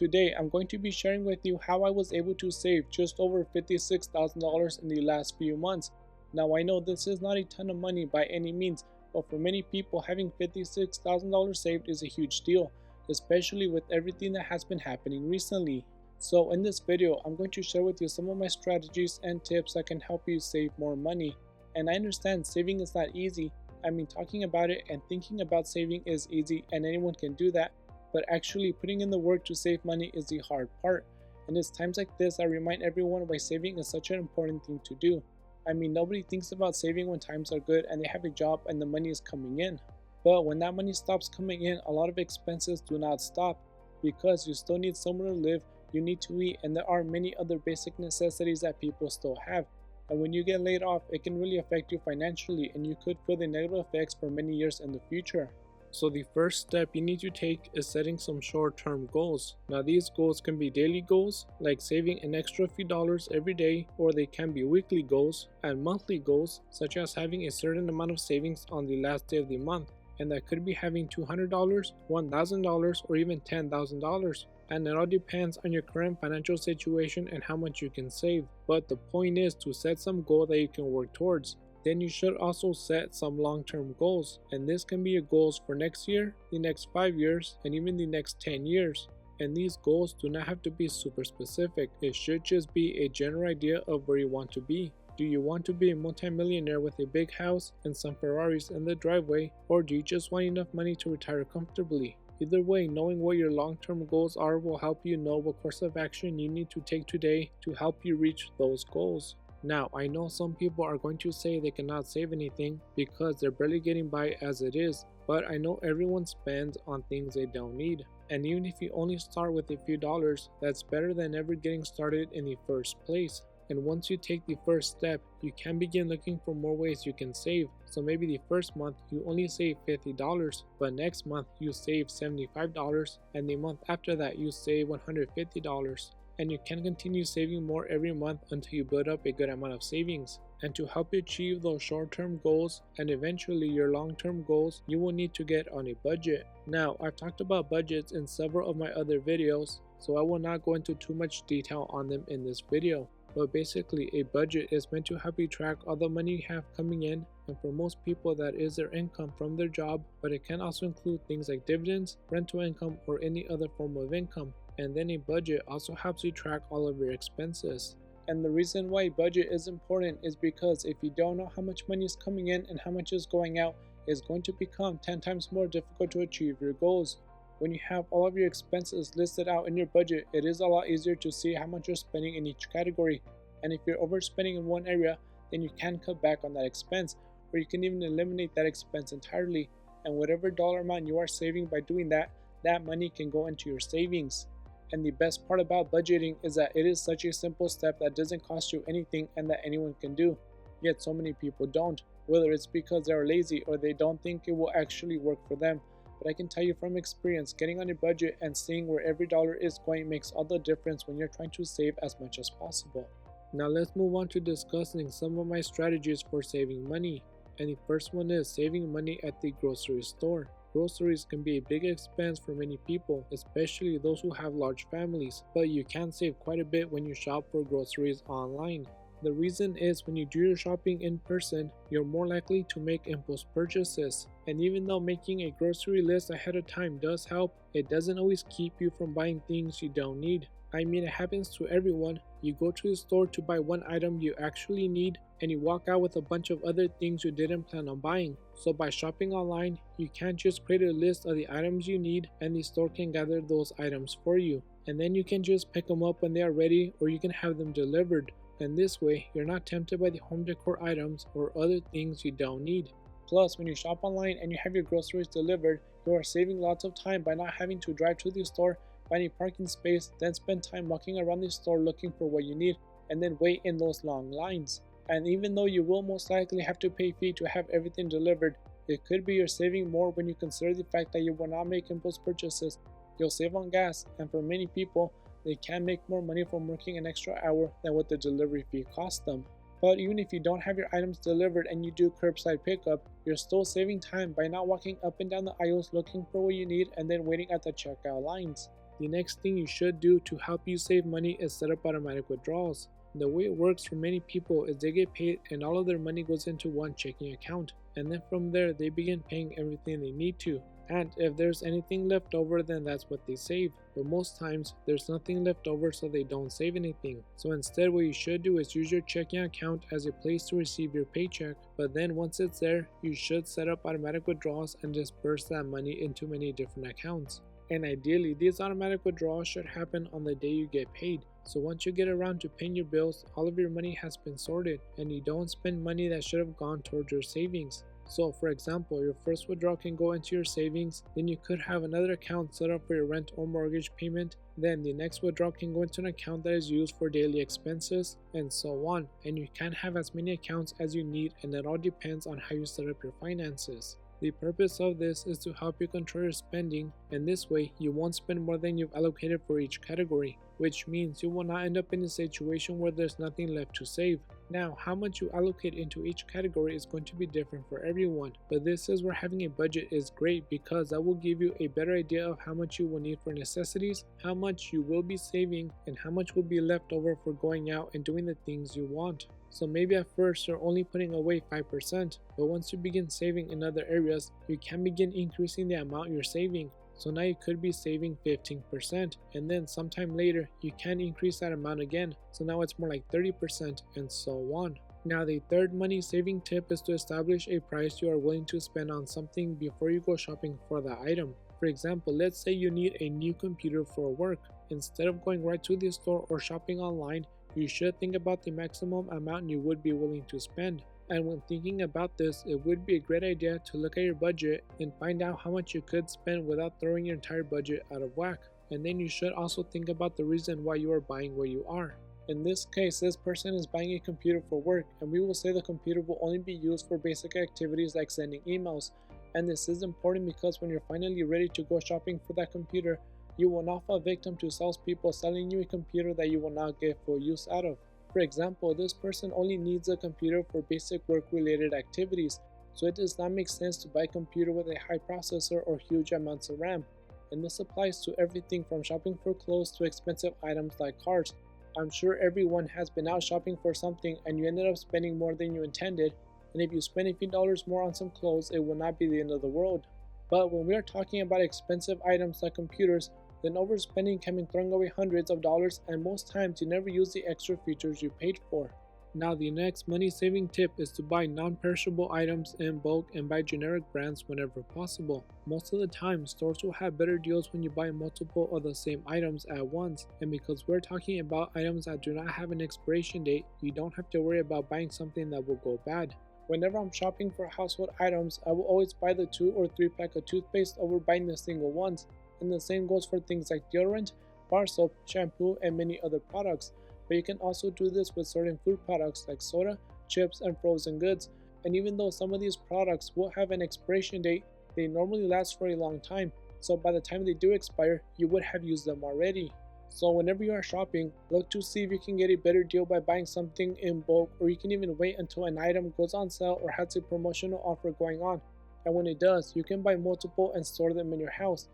Today, I'm going to be sharing with you how I was able to save just over $56,000 in the last few months. Now, I know this is not a ton of money by any means, but for many people, having $56,000 saved is a huge deal, especially with everything that has been happening recently. So, in this video, I'm going to share with you some of my strategies and tips that can help you save more money. And I understand saving is not easy. I mean, talking about it and thinking about saving is easy, and anyone can do that. But actually putting in the work to save money is the hard part. And it's times like this I remind everyone why saving is such an important thing to do. I mean, nobody thinks about saving when times are good and they have a job and the money is coming in. But when that money stops coming in, a lot of expenses do not stop, because you still need somewhere to live, you need to eat, and there are many other basic necessities that people still have. And when you get laid off, it can really affect you financially, and you could feel the negative effects for many years in the future. So the first step you need to take is setting some short-term goals. Now these goals can be daily goals, like saving an extra few dollars every day, or they can be weekly goals and monthly goals, such as having a certain amount of savings on the last day of the month. And that could be having $200, $1,000, or even $10,000. And it all depends on your current financial situation and how much you can save. But the point is to set some goal that you can work towards. Then you should also set some long-term goals, and this can be your goals for next year, the next 5 years, and even the next 10 years. And these goals do not have to be super specific. It should just be a general idea of where you want to be. Do you want to be a multimillionaire with a big house and some Ferraris in the driveway, or do you just want enough money to retire comfortably? Either way, knowing what your long-term goals are will help you know what course of action you need to take today to help you reach those goals. Now, I know some people are going to say they cannot save anything because they're barely getting by as it is, but I know everyone spends on things they don't need. And even if you only start with a few dollars, that's better than never getting started in the first place. And once you take the first step, you can begin looking for more ways you can save. So maybe the first month you only save $50, but next month you save $75, and the month after that you save $150. And you can continue saving more every month until you build up a good amount of savings. And to help you achieve those short-term goals and eventually your long-term goals, you will need to get on a budget. Now, I've talked about budgets in several of my other videos, so I will not go into too much detail on them in this video. But basically, a budget is meant to help you track all the money you have coming in, and for most people that is their income from their job, but it can also include things like dividends, rental income, or any other form of income. And then a budget also helps you track all of your expenses. And the reason why a budget is important is because if you don't know how much money is coming in and how much is going out, it's going to become 10 times more difficult to achieve your goals. When you have all of your expenses listed out in your budget, it is a lot easier to see how much you're spending in each category. And if you're overspending in one area, then you can cut back on that expense, or you can even eliminate that expense entirely. And whatever dollar amount you are saving by doing that, that money can go into your savings. And the best part about budgeting is that it is such a simple step that doesn't cost you anything and that anyone can do. Yet so many people don't, whether it's because they are lazy or they don't think it will actually work for them. But I can tell you from experience, getting on a budget and seeing where every dollar is going makes all the difference when you're trying to save as much as possible. Now let's move on to discussing some of my strategies for saving money. And the first one is saving money at the grocery store. Groceries can be a big expense for many people, especially those who have large families, but you can save quite a bit when you shop for groceries online. The reason is when you do your shopping in person, you're more likely to make impulse purchases. And even though making a grocery list ahead of time does help, it doesn't always keep you from buying things you don't need. I mean, it happens to everyone. You go to the store to buy one item you actually need, and you walk out with a bunch of other things you didn't plan on buying. So by shopping online, you can't just create a list of the items you need and the store can gather those items for you. And then you can just pick them up when they are ready, or you can have them delivered. And this way, you're not tempted by the home decor items or other things you don't need. Plus, when you shop online and you have your groceries delivered, you are saving lots of time by not having to drive to the store, find a parking space, then spend time walking around the store looking for what you need, and then wait in those long lines. And even though you will most likely have to pay a fee to have everything delivered, it could be you're saving more when you consider the fact that you will not make impulse purchases. You'll save on gas, and for many people, they can make more money from working an extra hour than what the delivery fee costs them. But even if you don't have your items delivered and you do curbside pickup, you're still saving time by not walking up and down the aisles looking for what you need and then waiting at the checkout lines. The next thing you should do to help you save money is set up automatic withdrawals. The way it works for many people is they get paid and all of their money goes into one checking account, and then from there they begin paying everything they need to. And if there's anything left over, then that's what they save. But most times there's nothing left over, so they don't save anything. So instead what you should do is use your checking account as a place to receive your paycheck. But then once it's there, you should set up automatic withdrawals and disperse that money into many different accounts. And ideally, these automatic withdrawals should happen on the day you get paid. So once you get around to paying your bills, all of your money has been sorted and you don't spend money that should have gone towards your savings. So for example, your first withdrawal can go into your savings, then you could have another account set up for your rent or mortgage payment, then the next withdrawal can go into an account that is used for daily expenses, and so on. And you can have as many accounts as you need, and it all depends on how you set up your finances. The purpose of this is to help you control your spending, and this way you won't spend more than you've allocated for each category, which means you will not end up in a situation where there's nothing left to save. Now, how much you allocate into each category is going to be different for everyone, but this is where having a budget is great because that will give you a better idea of how much you will need for necessities, how much you will be saving, and how much will be left over for going out and doing the things you want. So maybe at first you're only putting away 5%, but once you begin saving in other areas, you can begin increasing the amount you're saving. So now you could be saving 15%, and then sometime later you can increase that amount again, so now it's more like 30%, and so on. Now the third money saving tip is to establish a price you are willing to spend on something before you go shopping for the item. For example, let's say you need a new computer for work. Instead of going right to the store or shopping online, you should think about the maximum amount you would be willing to spend. And when thinking about this, it would be a great idea to look at your budget and find out how much you could spend without throwing your entire budget out of whack. And then you should also think about the reason why you are buying what you are. In this case, this person is buying a computer for work, and we will say the computer will only be used for basic activities like sending emails. And this is important because when you're finally ready to go shopping for that computer, you will not fall victim to salespeople selling you a computer that you will not get full use out of. For example, this person only needs a computer for basic work-related activities, so it does not make sense to buy a computer with a high processor or huge amounts of RAM. And this applies to everything from shopping for clothes to expensive items like cars. I'm sure everyone has been out shopping for something and you ended up spending more than you intended, and if you spend a few dollars more on some clothes, it will not be the end of the world. But when we are talking about expensive items like computers, then overspending can mean throwing away hundreds of dollars, and most times you never use the extra features you paid for. Now the next money saving tip is to buy non-perishable items in bulk and buy generic brands whenever possible. Most of the time, stores will have better deals when you buy multiple of the same items at once, and because we're talking about items that do not have an expiration date, you don't have to worry about buying something that will go bad. Whenever I'm shopping for household items, I will always buy the 2 or 3 pack of toothpaste over buying the single ones. And the same goes for things like deodorant, bar soap, shampoo, and many other products. But you can also do this with certain food products like soda, chips, and frozen goods. And even though some of these products will have an expiration date, they normally last for a long time. So by the time they do expire, you would have used them already. So whenever you are shopping, look to see if you can get a better deal by buying something in bulk, or you can even wait until an item goes on sale or has a promotional offer going on. And when it does, you can buy multiple and store them in your house.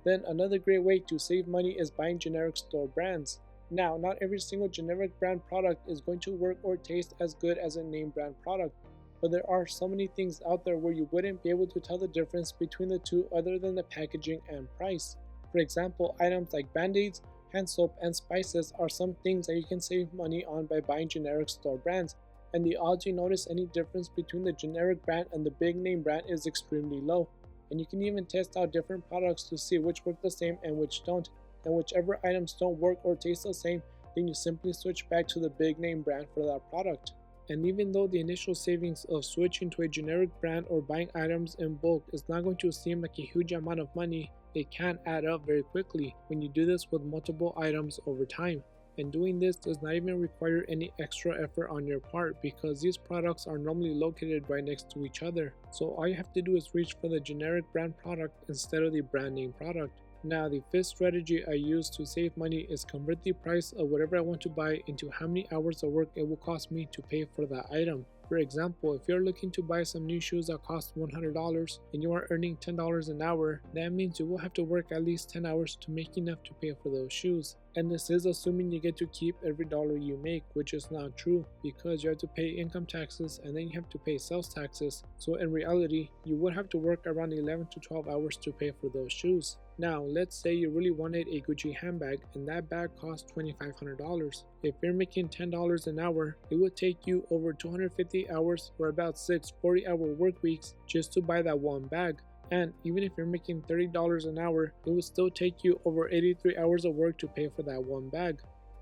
Then another great way to save money is buying generic store brands. Now, not every single generic brand product is going to work or taste as good as a name brand product, but there are so many things out there where you wouldn't be able to tell the difference between the two other than the packaging and price. For example, items like band-aids, hand soap, and spices are some things that you can save money on by buying generic store brands, and the odds you notice any difference between the generic brand and the big name brand is extremely low. And you can even test out different products to see which work the same and which don't, and whichever items don't work or taste the same, then you simply switch back to the big name brand for that product. And even though the initial savings of switching to a generic brand or buying items in bulk is not going to seem like a huge amount of money, it can add up very quickly when you do this with multiple items over time. And doing this does not even require any extra effort on your part because these products are normally located right next to each other. So all you have to do is reach for the generic brand product instead of the brand name product. Now the fifth strategy I use to save money is convert the price of whatever I want to buy into how many hours of work it will cost me to pay for that item. For example, if you're looking to buy some new shoes that cost $100 and you are earning $10 an hour, that means you will have to work at least 10 hours to make enough to pay for those shoes. And this is assuming you get to keep every dollar you make, which is not true because you have to pay income taxes and then you have to pay sales taxes. So in reality, you would have to work around 11 to 12 hours to pay for those shoes. Now, let's say you really wanted a Gucci handbag and that bag cost $2,500. If you're making $10 an hour, it would take you over 250 hours or about 6 40-hour work weeks just to buy that one bag. And even if you're making $30 an hour, it would still take you over 83 hours of work to pay for that one bag.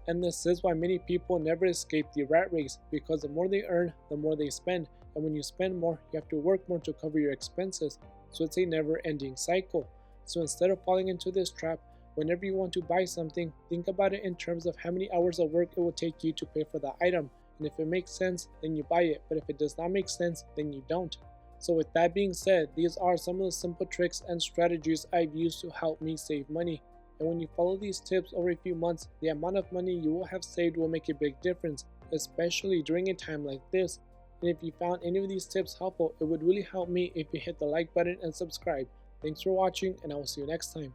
And this is why many people never escape the rat race, because the more they earn, the more they spend. And when you spend more, you have to work more to cover your expenses. So it's a never-ending cycle. So instead of falling into this trap, whenever you want to buy something, think about it in terms of how many hours of work it will take you to pay for the item. And if it makes sense, then you buy it. But if it does not make sense, then you don't. So with that being said, these are some of the simple tricks and strategies I've used to help me save money. And when you follow these tips over a few months, the amount of money you will have saved will make a big difference, especially during a time like this. And if you found any of these tips helpful, it would really help me if you hit the like button and subscribe. Thanks for watching, and I will see you next time.